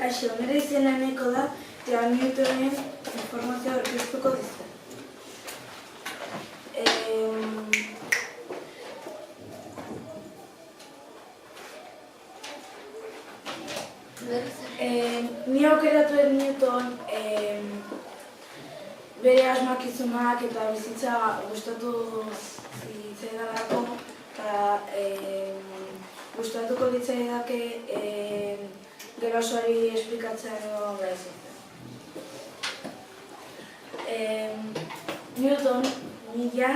Kaixo, nire izena Eneko da, eta Newtonen informazioa aurkeztuko dizu. Ni aukeratu dut Newton bere asmakizunak eta bizitza gustatu zitzaidalako, gustatuko litzaidake gurasoari esplikatzea edo gaizki. Newton mila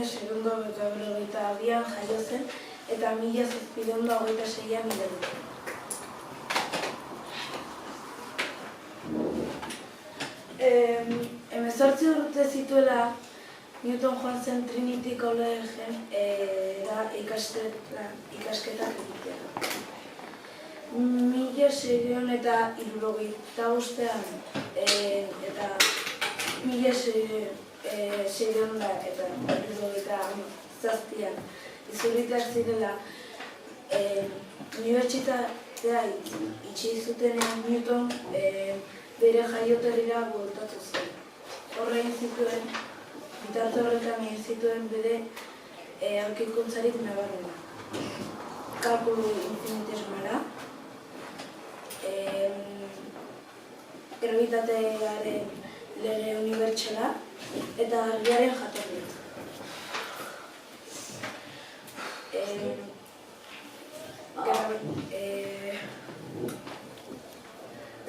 seiehundaberrogeitabian jaio zen eta 1726an hil zen. Hemezortzi urte zituela Newton joan zen Trinity Collegen ikasketak egitea. 1675an eta 1677an izurritak zirela unibertsitatea itxi zutenean Newton bere jaioterrira bueltatu zen. Bitarte horretan egin zituen bere aurkikuntzarik nabarmena. Kalkulu infinitesimalra, grabitatearen lege unibertsala eta argiaren jatorria.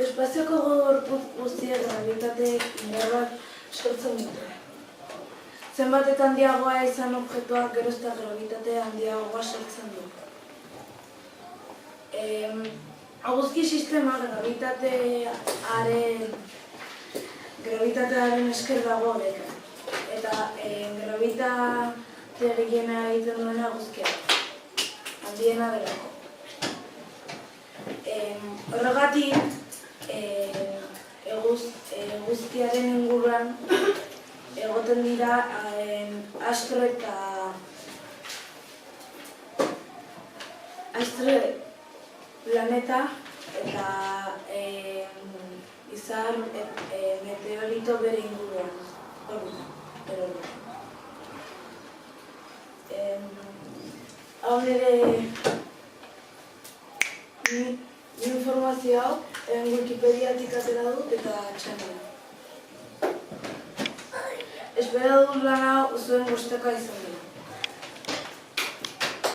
Espazioko gorputz guztiek grabitate indarrak sortzen dute. Zenbat eta handiagoa izan objektuak geroz eta grabitate handiagoa sortzen du. Eguzki sistema grabitatearen esker dago oreka. Eta grabitate gehiena egiten duena eguzkia. Handiena delako. Horregatik, eguzkiaren inguruan egoten dira astro planeta eta izar meteorito bere inguruan. Hau nire informazio hau Wikipediatik atera dut eta txanela. Espero dut lan hau zuen gustukoa izan dut.